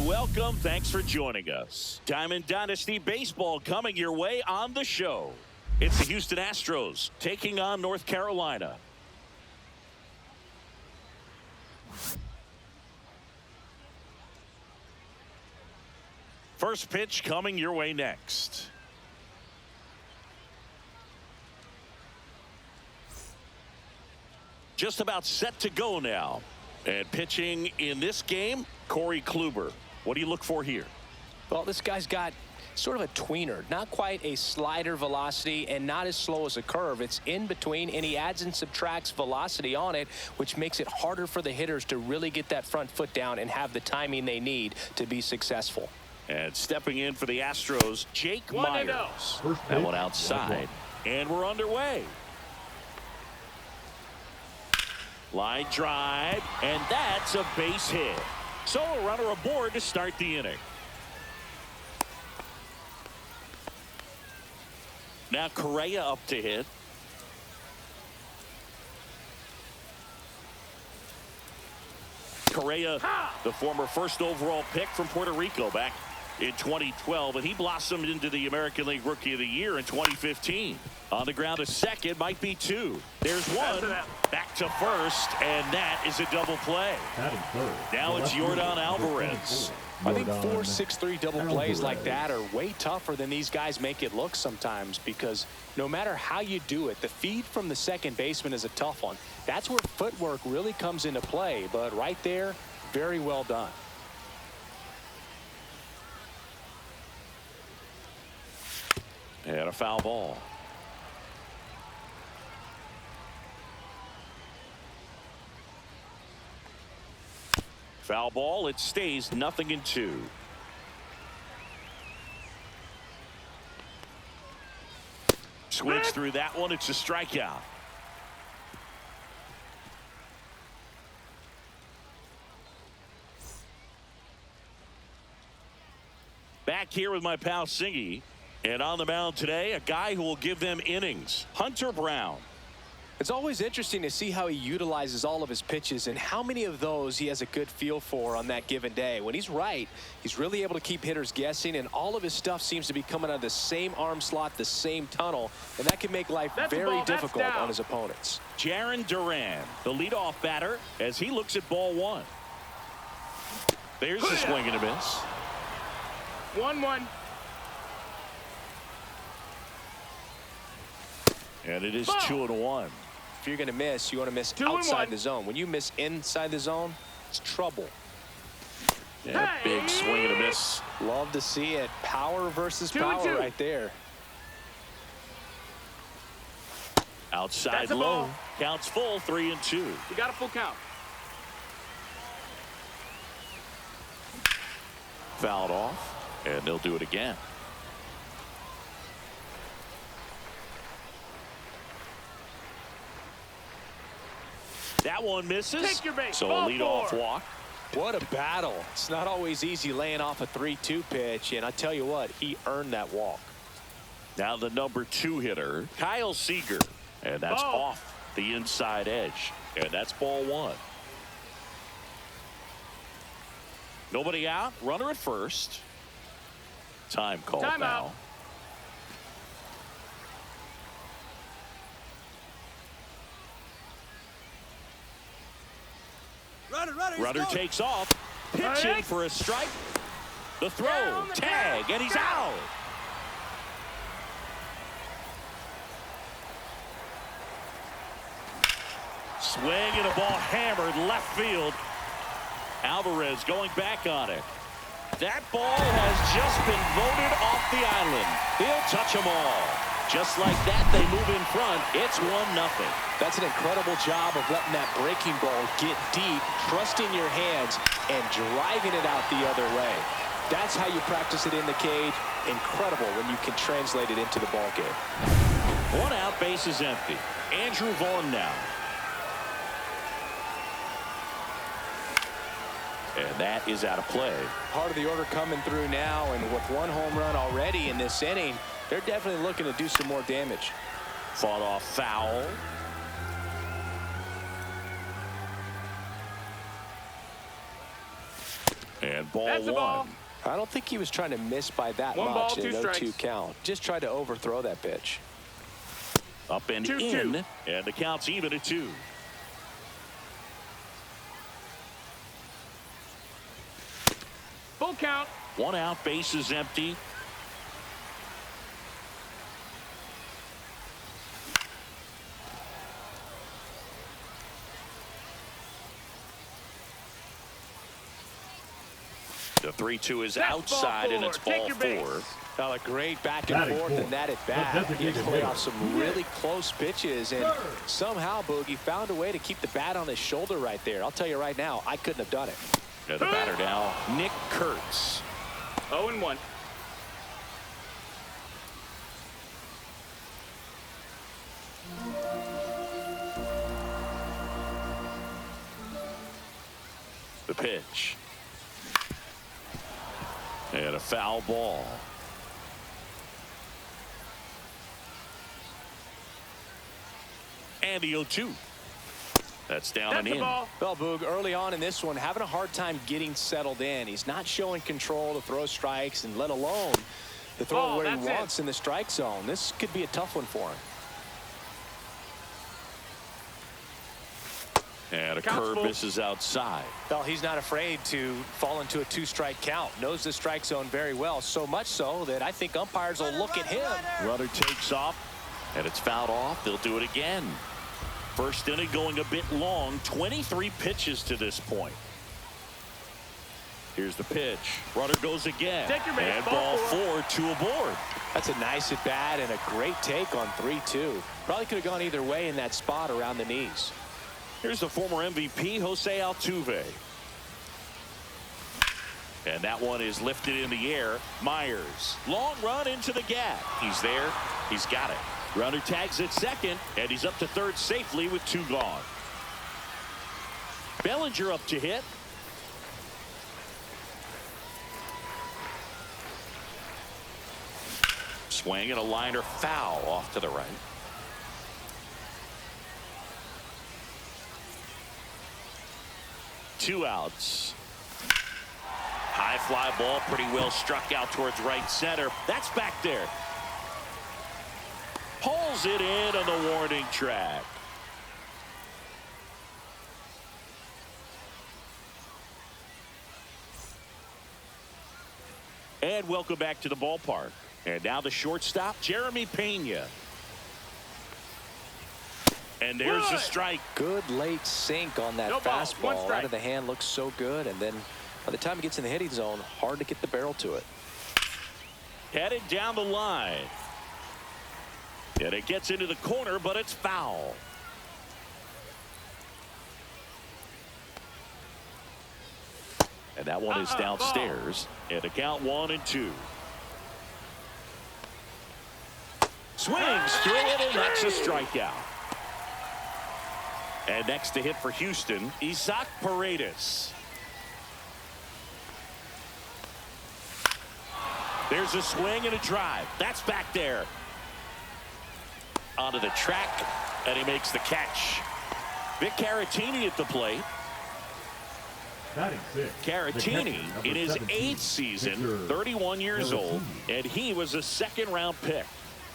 and welcome. Thanks for joining us. Diamond Dynasty Baseball coming your way on the show. It's the Houston Astros taking on North Carolina. First pitch coming your way next. Just about set to go now. And pitching in this game, Corey Kluber. What do you look for here? Well, this guy's got sort of a tweener, not quite a slider velocity and not as slow as a curve. It's in between, and he adds and subtracts velocity on it, which makes it harder for the hitters to really get that front foot down and have the timing they need to be successful. And stepping in for the Astros, Jake Myers. That one outside, and we're underway. Line drive, and that's a base hit. So a runner aboard to start the inning. Now Correa up to hit. Correa, the former first overall pick from Puerto Rico back in 2012, and he blossomed into the American League Rookie of the Year in 2015. On the ground, a second, might be two. There's one. Back to first, and that is a double play. Now it's Yordan Alvarez. I think 4-6-3 double plays like that are way tougher than these guys make it look sometimes, because no matter how you do it, the feed from the second baseman is a tough one. That's where footwork really comes into play, but right there, very well done. And a foul ball. Foul ball. It stays 0-2. Swings through that one. It's a strikeout. Back here with my pal Singy. And on the mound today, a guy who will give them innings, Hunter Brown. It's always interesting to see how he utilizes all of his pitches and how many of those he has a good feel for on that given day. When he's right, he's really able to keep hitters guessing, and all of his stuff seems to be coming out of the same arm slot, the same tunnel, and that can make life very difficult on his opponents. Jarren Duran, the leadoff batter, as he looks at ball one. There's a swing and a miss. 1-1. And it is 2-1. If you're going to miss, you want to miss outside the zone. When you miss inside the zone, it's trouble. Yeah, big swing and a miss. Love to see it. Power versus power right there. Outside low. Counts full, 3-2. You got a full count. Fouled off, and they'll do it again. That one misses. Take your base. So a leadoff walk. What a battle. It's not always easy laying off a 3-2 pitch, and I tell you what, he earned that walk. Now the number 2 hitter, Kyle Seager, and that's off the inside edge, and that's ball one. Nobody out, runner at first. Time called now. Runner takes off, pitching for a strike. The throw, tag, and he's out. Swing and a ball hammered left field. Alvarez going back on it. That ball has just been voted off the island. He'll touch them all. Just like that, they move in front. It's 1-0. That's an incredible job of letting that breaking ball get deep, trusting your hands, and driving it out the other way. That's how you practice it in the cage. Incredible when you can translate it into the ball game. 1 out, base is empty. Andrew Vaughn now. And that is out of play. Part of the order coming through now, and with 1 home run already in this inning, they're definitely looking to do some more damage. Fought off foul. And ball That's the ball. one. I don't think he was trying to miss by that One much ball, in two an 0-2 strikes. count. Just tried to overthrow that pitch. Up and 2-2. in. And the count's even at 2. Full count. 1 out, base is empty. The 3-2 is That's outside, ball and it's four. ball Take your 4. base. Well, a great back and Batting forth fourth. in that at bat. The He designated played hitter. off some really close pitches, and somehow, Boogie found a way to keep the bat on his shoulder right there. I'll tell you right now, I couldn't have done it. And the batter now, Nick Kurtz. 0-1. The pitch. And a foul ball. And the 0-2. That's down That's and the in. ball. Well, Boog, early on in this one, having a hard time getting settled in. He's not showing control to throw strikes, and let alone to throw Oh, it where he that's it. wants in the strike zone. This could be a tough one for him. And a Count's curve full. misses outside. Well, he's not afraid to fall into a 2-strike count. Knows the strike zone very well, so much so that I think umpires will look at him. Runner takes off, and it's fouled off. They'll do it again. First inning going a bit long. 23 pitches to this point. Here's the pitch. Runner goes again. Take your base, And ball ball 4, 2 aboard. That's a nice at bat and a great take on 3-2. Probably could have gone either way in that spot around the knees. Here's the former MVP, Jose Altuve. And that one is lifted in the air. Myers. Long run into the gap. He's there. He's got it. Runner tags at second, and he's up to third safely with 2 gone. Bellinger up to hit. Swing and a liner foul off to the right. Two outs. High fly ball, pretty well struck out towards right center. That's back there. Pulls it in on the warning track. And welcome back to the ballpark. And now the shortstop, Jeremy Pena. And there's the strike. Good late sink on that No ball, 1 fastball. strike. Out of the hand looks so good, and then by the time it gets in the hitting zone, hard to get the barrel to it. Headed down the line. And it gets into the corner, but it's foul. And that one is downstairs. And the count 1-2. Swings through it, and that's a strikeout. And next to hit for Houston, Isaac Paredes. There's a swing and a drive. That's back there. Onto the track, and he makes the catch. Vic Caratini at the plate. Batting six. Caratini in his 8th season, 31 years old, and he was a second-round pick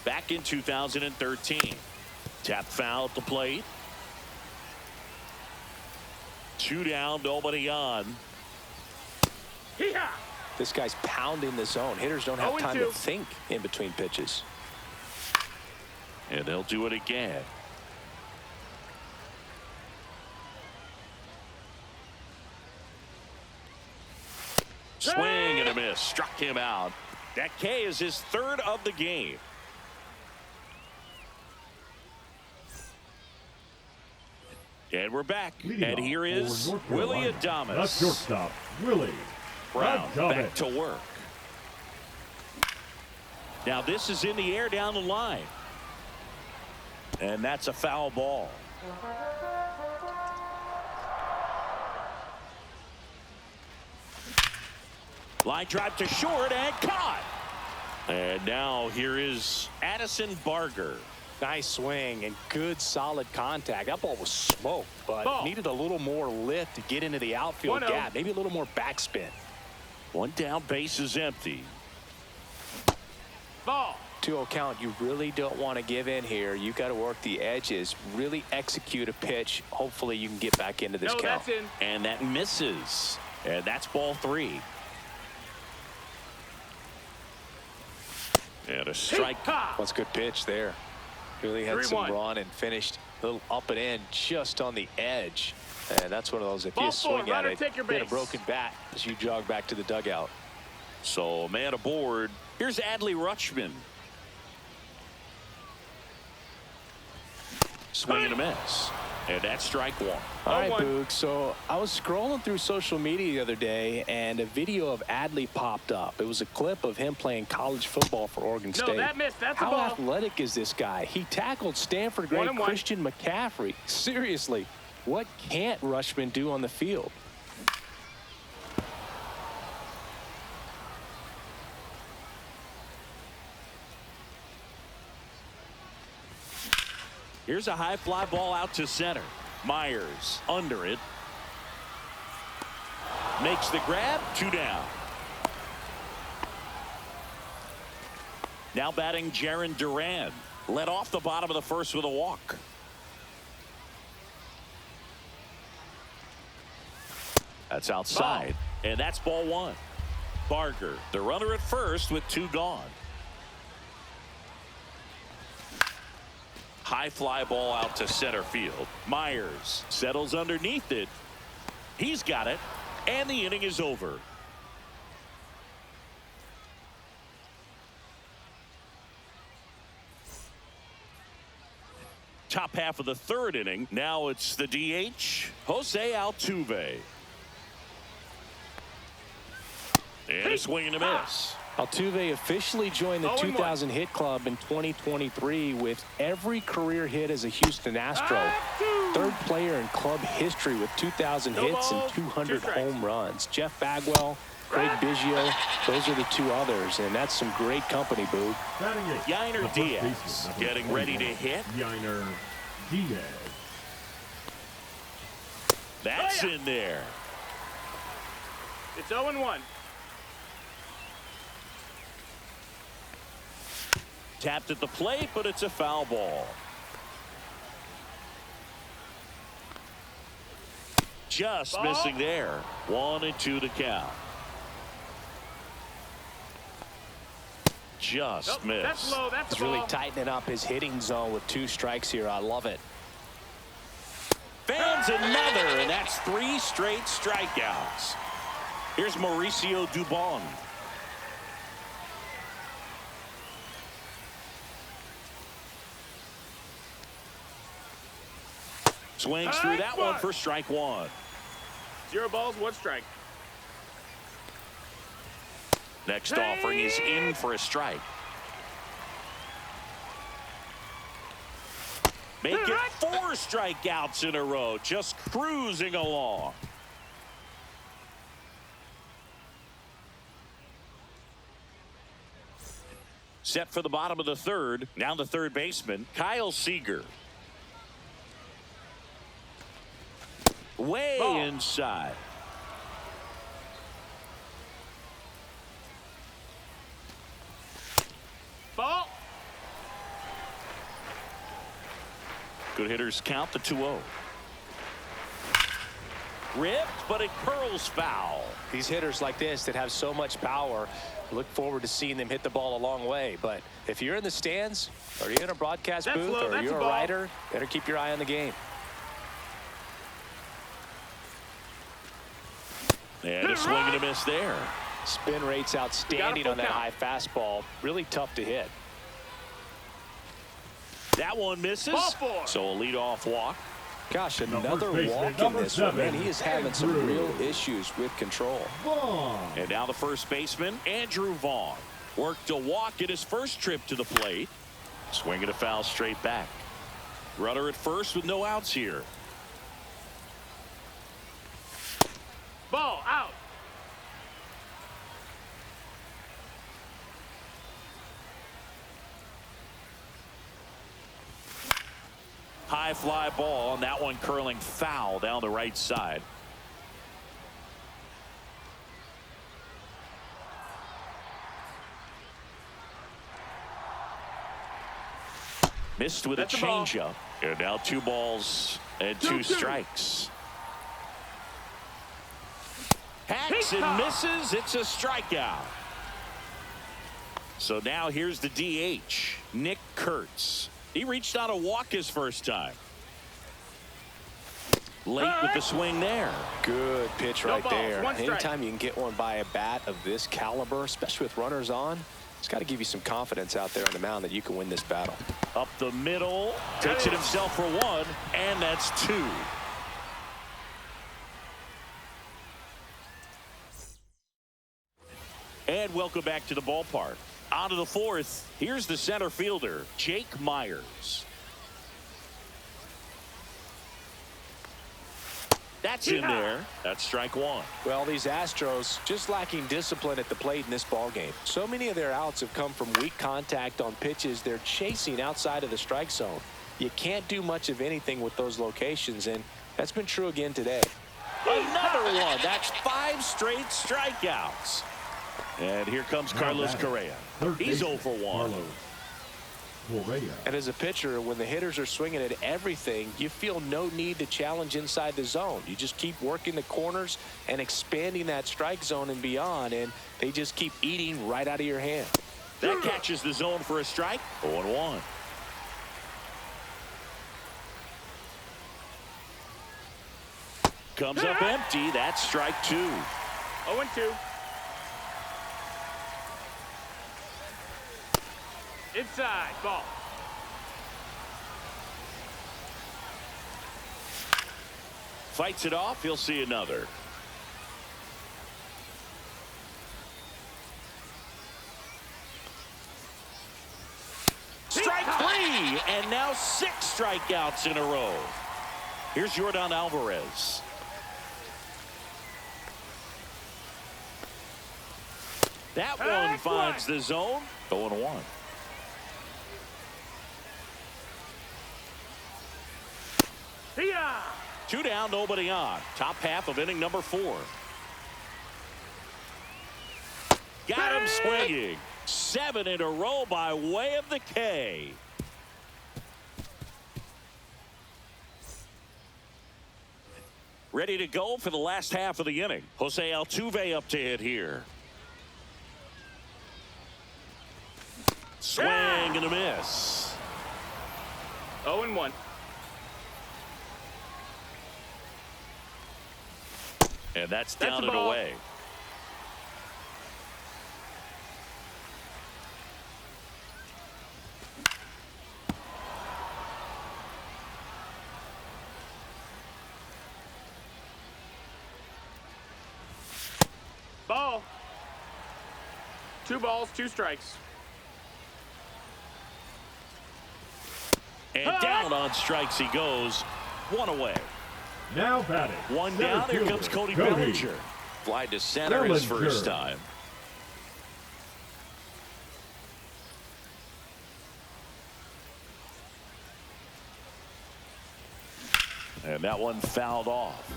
back in 2013. Tap foul at the plate. 2 down, nobody on. Hee-haw. This guy's pounding the zone. Hitters don't have time to 0-2. think in between pitches. And they'll do it again. Swing and a miss. Struck him out. That K is his 3rd of the game. And we're back. Leading And off here for is North Willie Carolina, the Adames. shortstop, Willie Brown back Adames. to work. Now this is in the air down the line. And that's a foul ball. Line drive to short and caught. And now here is Addison Barger. Nice swing and good solid contact. That ball was smoked, but Ball. needed a little more lift to get into the outfield 1-0. gap. Maybe a little more backspin. One down, base is empty. Ball. 2-0 count. You really don't want to give in here. You got to work the edges, really execute a pitch. Hopefully you can get back into this No, count. that's in. And that misses. And that's ball 3. And a strike. That's a good pitch there. Really had some 3-1. run and finished a little up and in just on the edge. And that's one of those, if Ball you 4, swing at runner, it, take your get a base. broken bat as you jog back to the dugout. So a man aboard. Here's Adley Rutschman. Swing and a miss. And that's strike 1. All right, 0-1. Boog. So I was scrolling through social media the other day, and a video of Adley popped up. It was a clip of him playing college football for Oregon No, State. that missed. That's a How ball. athletic is this guy? He tackled Stanford great 1-1. Christian McCaffrey. Seriously, what can't Rutschman do on the field? Here's a high fly ball out to center. Myers under it. Makes the grab. 2 down. Now batting Jarren Duran. Led off the bottom of the first with a walk. That's outside. And that's ball 1. Barger, the runner at first with 2 gone. High fly ball out to center field. Myers settles underneath it. He's got it. And the inning is over. Top half of the 3rd inning. Now it's the DH, Jose Altuve. And a swing and a miss. Altuve officially joined the 0-1. 2,000 hit club in 2023 with every career hit as a Houston Astro. 3rd player in club history with 2,000 No hits and balls, 200 2 strikes. home runs. Jeff Bagwell, Craig Biggio, those are the 2 others, and that's some great company, Boog. Batting 8th, Yainer the first Diaz baseman, number getting ready to 21, hit. Yainer Diaz. That's Oh, yeah. in there. It's 0-1. Tapped at the plate, but it's a foul ball. Just Ball. missing there. 1-2 to count. Just Nope, missed. that's low. That's He's a ball. really tightening up his hitting zone with 2 strikes here. I love it. Fans another, and that's 3 straight strikeouts. Here's Mauricio Dubon. Swings through that one for strike 1. 0 balls, 1 strike. Next offering is in for a strike. Make it 4 strikeouts in a row, just cruising along. Set for the bottom of the 3rd. Now the 3rd baseman, Kyle Seager. Way Ball. inside. Ball. Good hitters count the 2-0. Ripped, but it curls foul. These hitters like this that have so much power, look forward to seeing them hit the ball a long way. But if you're in the stands, or you're in a broadcast That's booth, low, or that's you're a a ball. writer, better keep your eye on the game. And a swing and a miss there. Spin rate's outstanding full on that count. high fastball. Really tough to hit. That one misses. Ball 4. So a leadoff walk. Gosh, Now another first baseman, walk in number this one. 7, Man, he is having some Andrew real issues with control. Vaughn. And now the first baseman, Andrew Vaughn. Worked a walk at his first trip to the plate. Swinging a foul straight back. Runner at first with no outs here. Ball out. High fly ball, and that one curling foul down the right side. Missed with a That's a ball. changeup. And now 2 balls and 2 strikes. Hacks and misses. It's a strikeout. So now here's the DH, Nick Kurtz. He reached out a walk his first time. Late with the swing there. Good pitch No right balls, there. 1 strike. Anytime you can get one by a bat of this caliber, especially with runners on, it's got to give you some confidence out there on the mound that you can win this battle. Up the middle. Takes it himself for 1, and that's 2. And welcome back to the ballpark. On to the 4th. Here's the center fielder, Jake Myers. That's in there. That's strike 1. Well, these Astros just lacking discipline at the plate in this ballgame. So many of their outs have come from weak contact on pitches they're chasing outside of the strike zone. You can't do much of anything with those locations, and that's been true again today. Another one. That's 5 straight strikeouts. And here comes Carlos Correa. He's 0 for 1. And as a pitcher, when the hitters are swinging at everything, you feel no need to challenge inside the zone. You just keep working the corners and expanding that strike zone and beyond, and they just keep eating right out of your hand. That catches the zone for a strike. 0-1. Comes up empty. That's strike 2. 0-2. Inside, ball. Fights it off. He'll see another. Strike 3, and now 6 strikeouts in a row. Here's Yordan Alvarez. That one finds the zone. 0-1. 2 down, nobody on. Top half of inning number 4. Got him swinging. 7 in a row by way of the K. Ready to go for the last half of the inning. Jose Altuve up to hit here. Swing and a miss. 0-1. And that's down and ball. away. Ball. 2 balls, 2 strikes. And down on strikes he goes. 1 away. Now batting. 1 center down. Here fielder, comes Cody Cody. Bellinger. Fly to center his first time. And that one fouled off.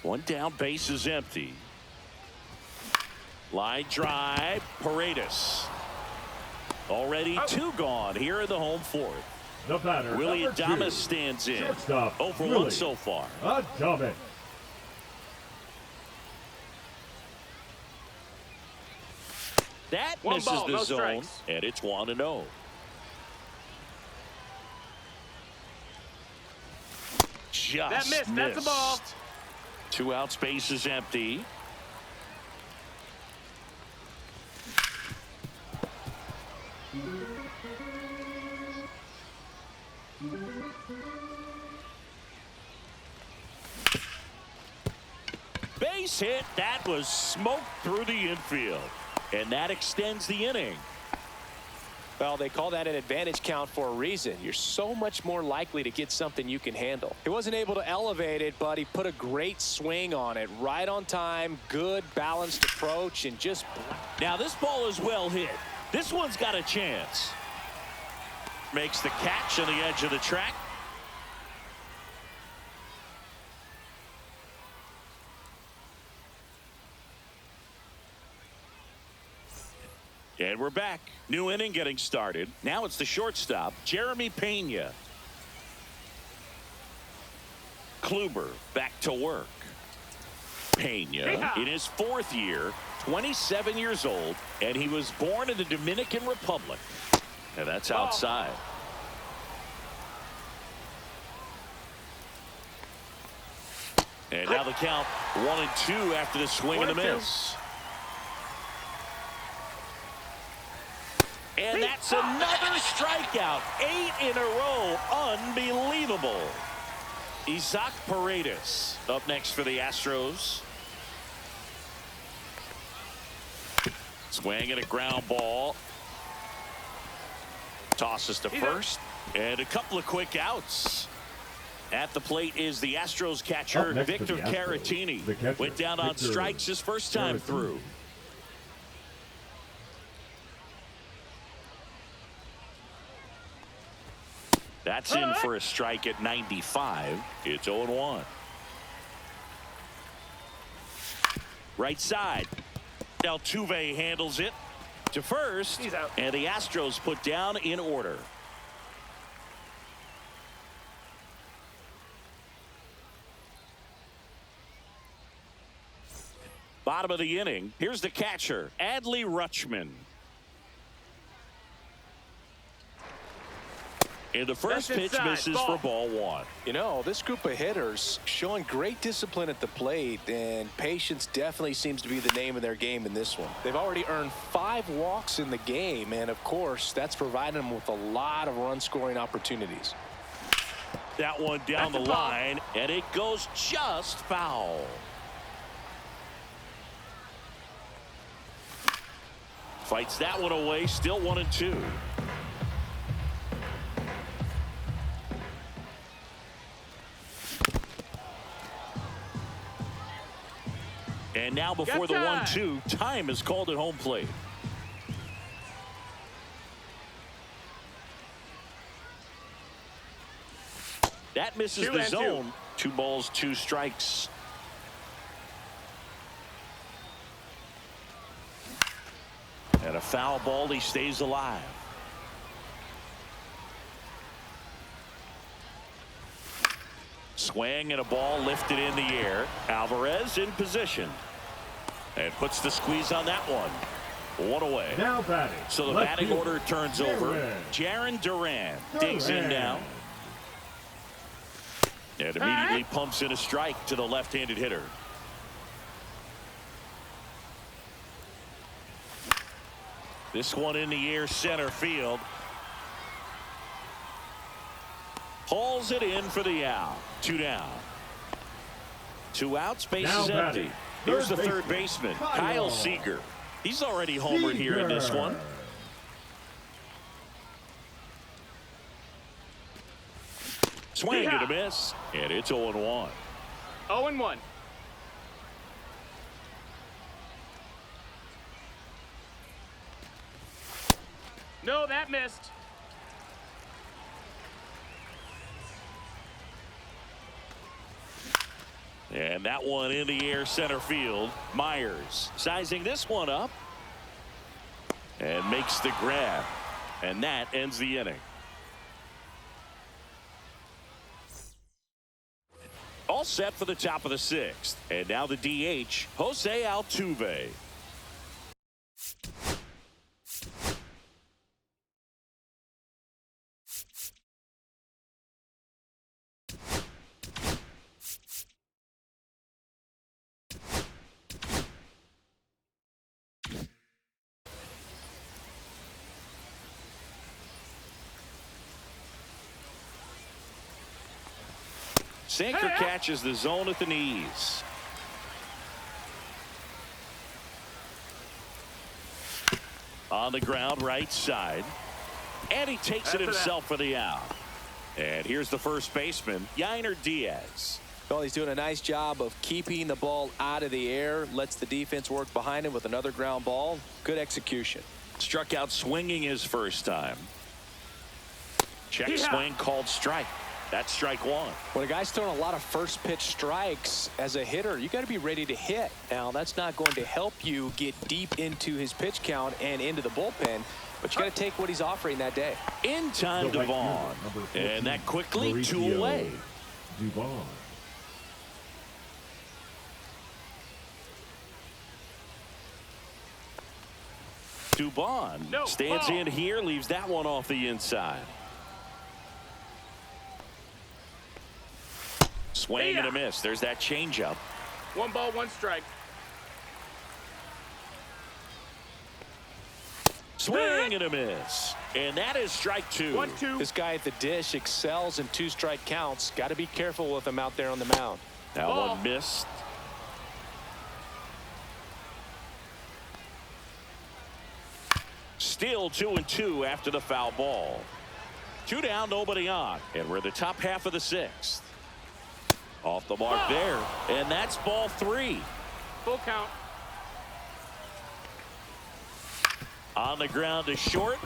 1 down, base is empty. Line drive, Paredes. Already 2 gone here in the home 4th. The batter, Willie number 2, Adames stands in. shortstop, 0 for 1 Willie so far. Adames. That 1 misses ball, the no zone, strikes. and it's 1-0. Just That missed. That's a ball. 2 out, space is empty. Base hit. That was smoked through the infield. And that extends the inning. Well, they call that an advantage count for a reason. You're so much more likely to get something you can handle. He wasn't able to elevate it, but he put a great swing on it. Right on time, good balanced approach, and just... Now this ball is well hit. This one's got a chance. Makes the catch on the edge of the track. And we're back. New inning getting started. Now it's the shortstop, Jeremy Pena. Kluber back to work. Pena in his 4th year, 27 years old, and he was born in the Dominican Republic. And that's outside. And now the count 1-2 after the swing and a miss. And that's another strikeout. 8 in a row. Unbelievable. Isaac Paredes up next for the Astros. Swing and a ground ball. Tosses to first. And a couple of quick outs. At the plate is the Astros catcher, Victor Caratini. Went down on strikes his first time through. That's in for a strike at 95. It's 0-1. Right side. Altuve handles it to first. He's out. And the Astros put down in order. Bottom of the inning. Here's the catcher, Adley Rutschman. And the first pitch misses for ball 1. You know, this group of hitters showing great discipline at the plate, and patience definitely seems to be the name of their game in this one. They've already earned 5 walks in the game, and of course, that's provided them with a lot of run-scoring opportunities. That one down the line, and it goes just foul. Fights that one away, still 1-2. And now before the 1-2, time is called at home plate. That misses the zone. 2 balls, 2 strikes. And a foul ball, he stays alive. Swing and a ball lifted in the air. Alvarez in position. And puts the squeeze on that one. 1 away. Now batting. So the batting order turns over. Jarren Duran digs in now. And immediately pumps in a strike to the left-handed hitter. This one in the air, center field. Hauls it in for the out. 2 down. 2 outs, base is empty. Here's the third baseman, Kyle Seager. He's already homered here in this one. Swing and a miss, and it's 0-1. 0-1. No, that missed. And that one in the air, center field. Myers sizing this one up. And makes the grab. And that ends the inning. All set for the top of the 6th. And now the DH, Jose Altuve. Sinker catches the zone at the knees. On the ground, right side. And he takes it himself for the out. And here's the first baseman, Yainer Diaz. Well, he's doing a nice job of keeping the ball out of the air. Lets the defense work behind him with another ground ball. Good execution. Struck out swinging his first time. Check swing called strike. That's strike one. When a guy's throwing a lot of first pitch strikes as a hitter, you got to be ready to hit. Now, that's not going to help you get deep into his pitch count and into the bullpen, but you got to take what he's offering that day. In time to Vaughn. And that quickly, 2 away. Dawgs. Dubon stands in here, leaves that one off the inside. Swing and a miss. There's that changeup. 1 ball, 1 strike. Swing and a miss. And that is strike 2. 1-2. This guy at the dish excels in 2-strike counts. Got to be careful with him out there on the mound. That one missed. Still 2-2 after the foul ball. 2 down, nobody on. And we're in the top half of the 6th. Off the mark there. And that's ball 3. Full count. On the ground to short.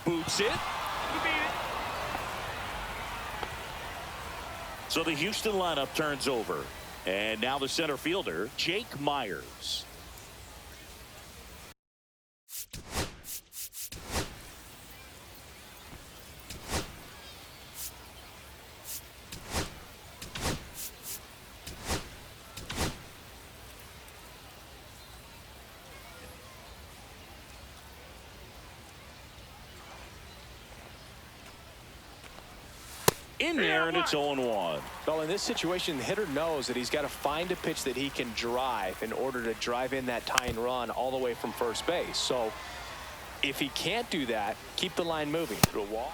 Boots it. You beat it. So the Houston lineup turns over. And now the center fielder, Jake Myers. In there, and it's 0-1. Well, in this situation, the hitter knows that he's got to find a pitch that he can drive in order to drive in that tying run all the way from first base. So if he can't do that, keep the line moving. Through a wall.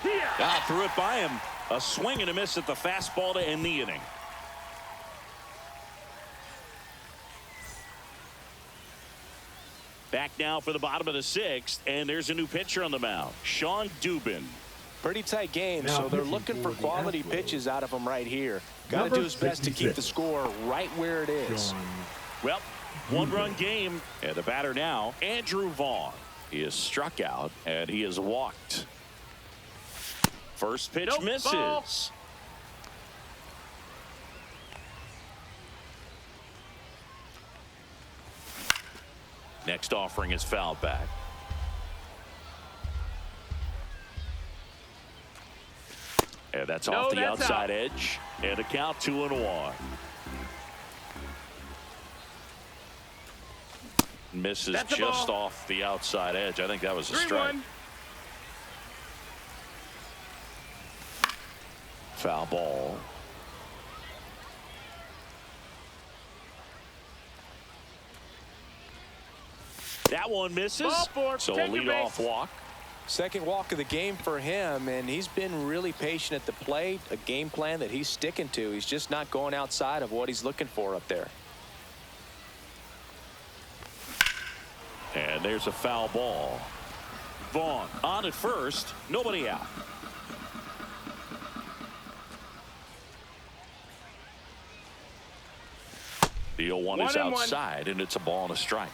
Threw it by him. A swing and a miss at the fastball to end the inning. Back now for the bottom of the 6th, and there's a new pitcher on the mound, Sean Dubin. Pretty tight game, Now so they're pitching looking for for the quality Astros. pitches out of him right here. Got to Number do his best to keep the 66. score right where it is. Well, 1-run game, and the batter now, Andrew Vaughn. He is struck out, and he is walked. First pitch misses. Ball. Next offering is fouled back. And that's off the that's outside out. edge. And a count 2-1. Misses That's a just ball. off the outside edge. I think that was a strike. 3-1. Foul ball. That one misses. Ball 4. So a Take your leadoff base. walk. Second walk of the game for him, and he's been really patient at the plate. A game plan that he's sticking to. He's just not going outside of what he's looking for up there. And there's a foul ball. Vaughn on at first. Nobody out. The 0-1 is 1-1. outside, and it's a ball and a strike.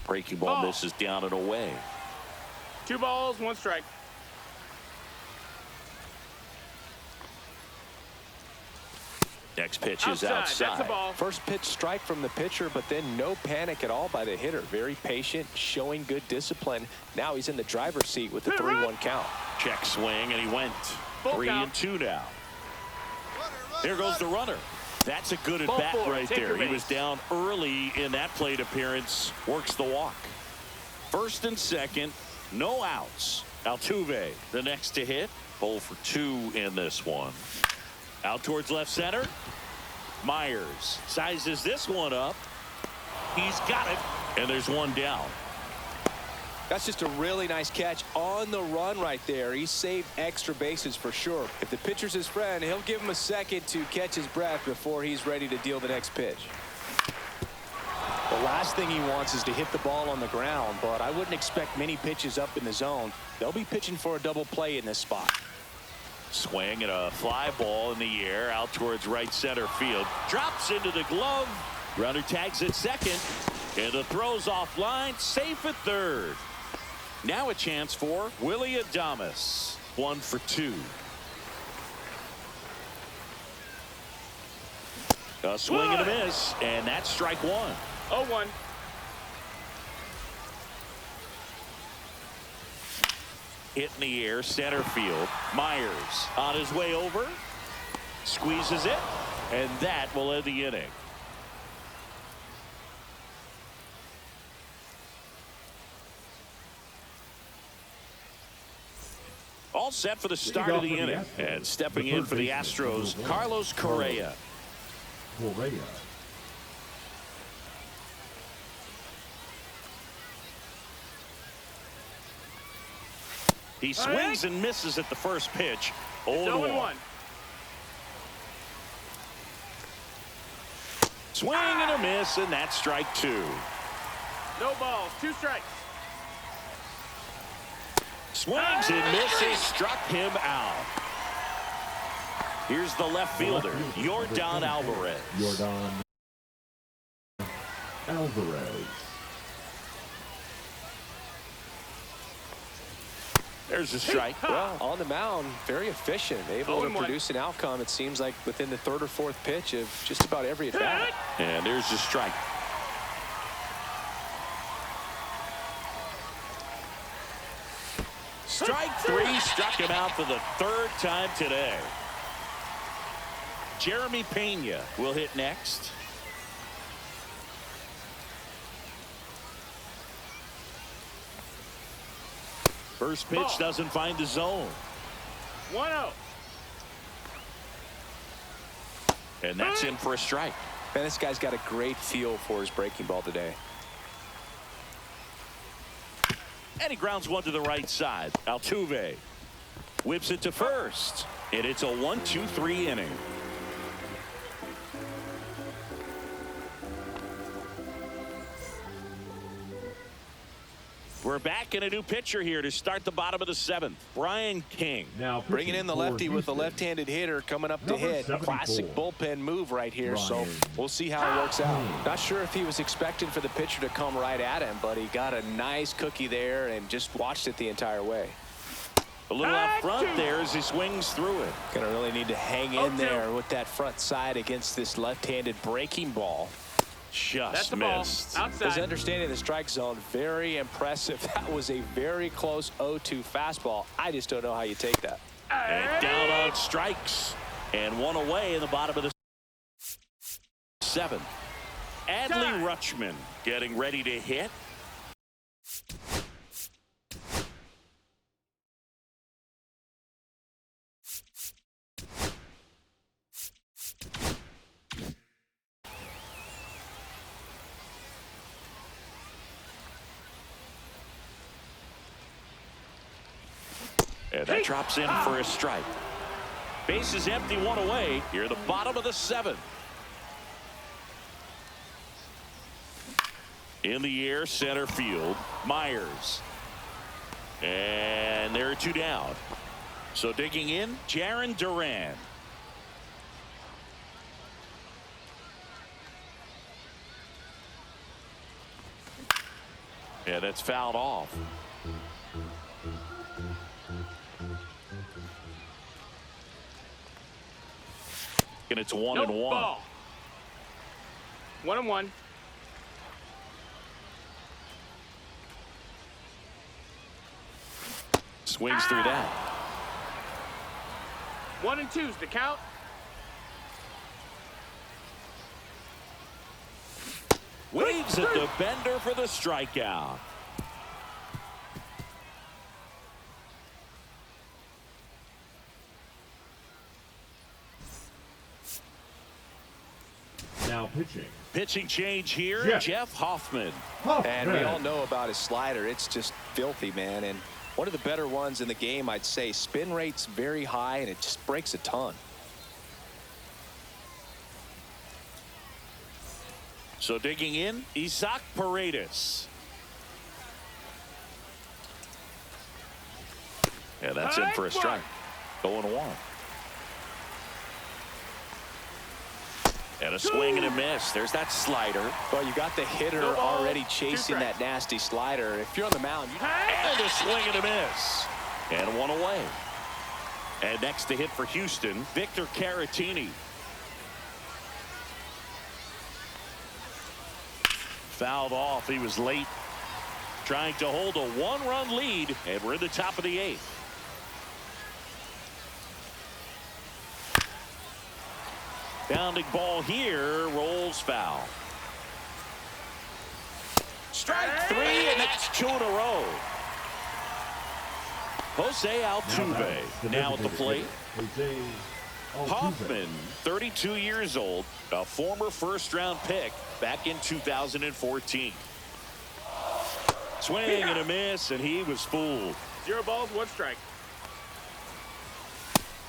Breaking ball misses down and away. 2 balls, 1 strike. Next pitch is That's a outside. ball. First pitch strike from the pitcher, but then no panic at all by the hitter. Very patient, showing good discipline. Now he's in the driver's seat with the 3-1 count. Check swing, and he went. Full 3-2 now. There goes the runner. That's a good at Ball bat 4. right Take there. your He was base. down early in that plate appearance. Works the walk. First and second, no outs. Altuve, the next to hit. 0 for 2 in this one. Out towards left center. Myers sizes this one up. He's got it. And there's one down. That's just a really nice catch on the run right there. He saved extra bases for sure. If the pitcher's his friend, he'll give him a second to catch his breath before he's ready to deal the next pitch. The last thing he wants is to hit the ball on the ground, but I wouldn't expect many pitches up in the zone. They'll be pitching for a double play in this spot. Swing and a fly ball in the air out towards right center field. Drops into the glove. Runner tags at second. And the throw's offline, safe at third. Now a chance for Willie Adames. 1 for 2. A swing and a miss, and that's strike one. 0-1. Hit in the air, center field. Myers on his way over. Squeezes it, and that will end the inning. All set for the start of the inning. And stepping in for the Astros, Carlos Correa. He swings and misses at the first pitch. 0-1. Swing and a miss, and that's strike two. No balls, 2 strikes. Swings and misses, struck him out. Here's the left fielder, Yordan Alvarez. There's a strike. Well, on the mound, very efficient, able to produce an outcome, it seems like, within the 3rd or 4th pitch of just about every at-bat. And there's the strike. Strike 3, struck him out for the 3rd time today. Jeremy Pena will hit next. First pitch doesn't find the zone. 1-0. And that's in for a strike. Man, this guy's got a great feel for his breaking ball today. And he grounds one to the right side. Altuve whips it to first. And it's a 1-2-3 inning. We're back in a new pitcher here to start the bottom of the 7th. Brian King. Now bringing in the lefty with the left-handed hitter coming up to hit. 74. Classic bullpen move right here. So we'll see how it works out. Not sure if he was expecting for the pitcher to come right at him, but he got a nice cookie there and just watched it the entire way. A little out front there as he swings through it. Gonna really need to hang in there with that front side against this left-handed breaking ball. Just missed. Outside. His understanding of the strike zone, very impressive. That was a very close 0-2 fastball. I just don't know how you take that. And down on strikes. And one away in the bottom of the 7th. Adley Rutschman getting ready to hit. And that drops in for a strike. Base is empty, one away. Here at the bottom of the 7th. In the air, center field. Myers. And there are 2 down. So digging in, Jarren Duran. Yeah, that's fouled off. And it's 1-1. Ball. 1-1. Swings through that. 1-2's the count. Waves at the bender for the strikeout. Now pitching. Pitching change here, Jeff Hoffman. And we all know about his slider. It's just filthy, man. And one of the better ones in the game, I'd say. Spin rate's very high, and it just breaks a ton. So digging in, Isaac Paredes. Yeah, that's in for a strike. 0-1. And a swing and a miss. There's that slider. Well, you got the hitter No balls, already 2 chasing strikes. that nasty slider. If you're on the mound, And a swing and a miss. And one away. And next to hit for Houston, Victor Caratini. Fouled off. He was late. Trying to hold a 1-run lead. And we're in the top of the 8th. Bounding ball here. Rolls foul. Strike 3, and that's 2 in a row. Jose Altuve now at the plate. Jose Altuve. Hoffman, 32 years old, a former first-round pick back in 2014. Swing and a miss, and he was fooled. 0 balls, 1 strike.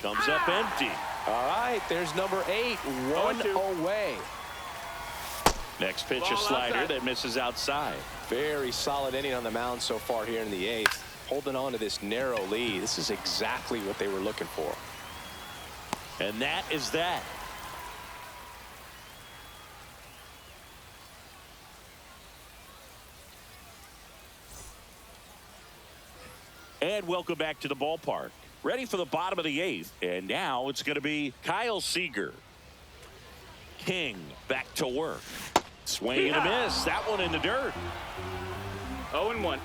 Comes up empty. all right, there's number 8, 1 0-2. away. Next pitch, a Ball slider outside. that misses outside. Very solid inning on the mound so far here in the 8th. Holding on to this narrow lead. This is exactly what they were looking for. And that is that. And welcome back to the ballpark. Ready for the bottom of the 8th. And now it's going to be Kyle Seager. King back to work. Swing and a miss. That one in the dirt. 0-1.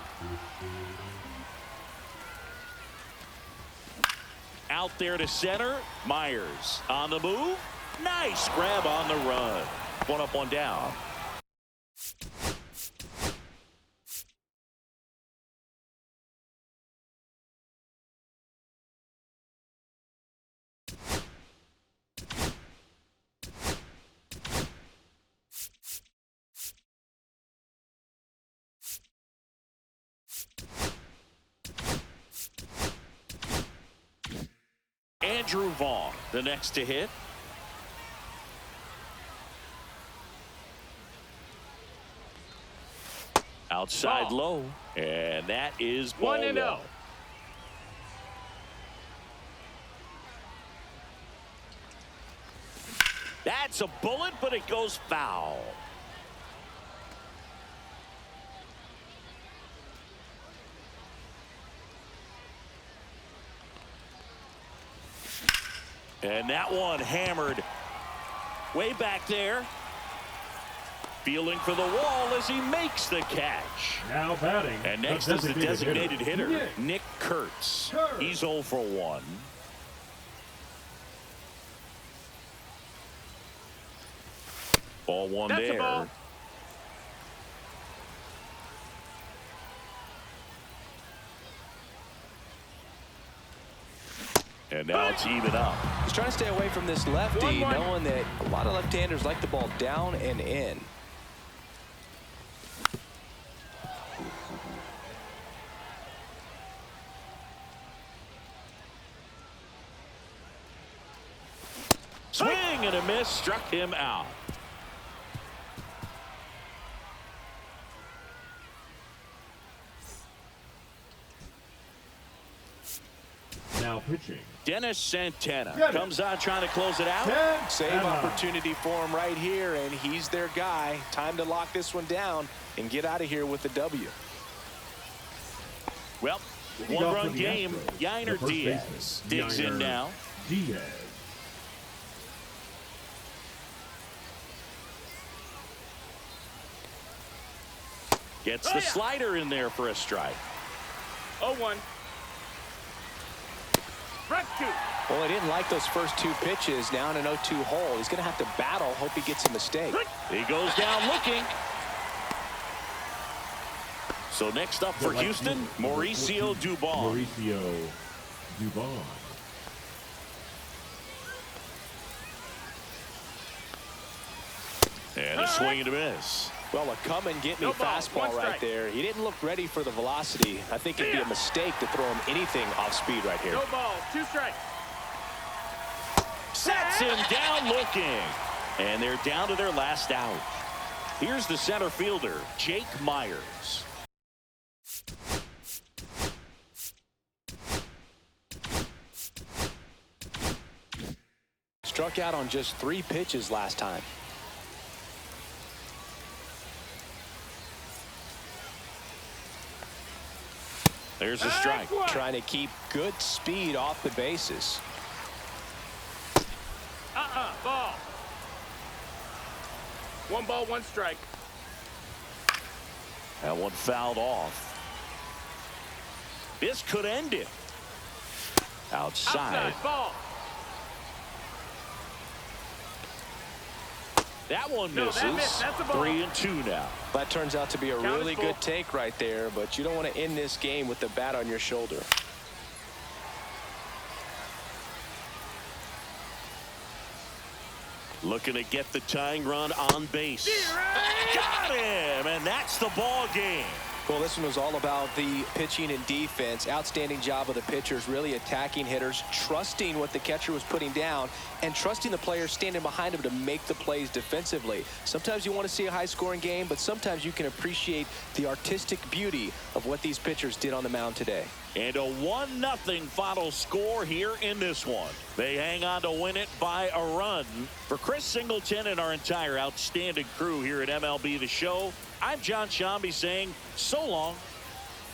Out there to center. Myers on the move. Nice grab on the run. 1 up, 1 down. Andrew Vaughn, the next to hit. Outside Ball. low, and that is ball 1-0. That's a bullet, but it goes foul. And that one hammered way back there. Feeling for the wall as he makes the catch. Now batting. And next is the designated hitter, Nick Kurtz. He's 0 for 1. Ball 1 That's a there. ball. And now it's even up. He's trying to stay away from this lefty, 1-1. knowing that a lot of left-handers like the ball down and in. Swing and a miss, struck him out. Now pitching. Dennis Santana Get it. comes on trying to close it out. Save Santana. opportunity for him right here, and he's their guy. Time to lock this one down and get out of here with the W. Well, Leading off for one-run the game. Astros, Yainer the first Diaz baseman, digs in Yainer now. Diaz. Gets the slider in there for a strike. 0-1. Strike 2. Well, he didn't like those first 2 pitches. Now in an 0-2 hole. He's going to have to battle. Hope he gets a mistake. He goes down looking. So next up for Houston, Mauricio Dubon. Mauricio Dubon. And a swing and a miss. Well, a come and get me No ball, fastball 1 right strike. there. He didn't look ready for the velocity. I think it'd be a mistake to throw him anything off speed right here. No balls, 2 strikes. Sets him down looking. And they're down to their last out. Here's the center fielder, Jake Myers. Struck out on just 3 pitches last time. There's a strike. Trying to keep good speed off the bases. Ball. 1 ball, 1 strike. That one fouled off. This could end it. Outside. Ball. That one No, misses. that missed. That's a ball. 3-2 now. That turns out to be a Count is really full. good take right there, but you don't want to end this game with the bat on your shoulder. Looking to get the tying run on base. Got him, and that's the ball game. Well, this one was all about the pitching and defense. Outstanding job of the pitchers, really attacking hitters, trusting what the catcher was putting down, and trusting the players standing behind him to make the plays defensively. Sometimes you want to see a high-scoring game, but sometimes you can appreciate the artistic beauty of what these pitchers did on the mound today. And a 1-0 final score here in this one. They hang on to win it by a run. For Chris Singleton and our entire outstanding crew here at MLB The Show, I'm John Shambi saying so long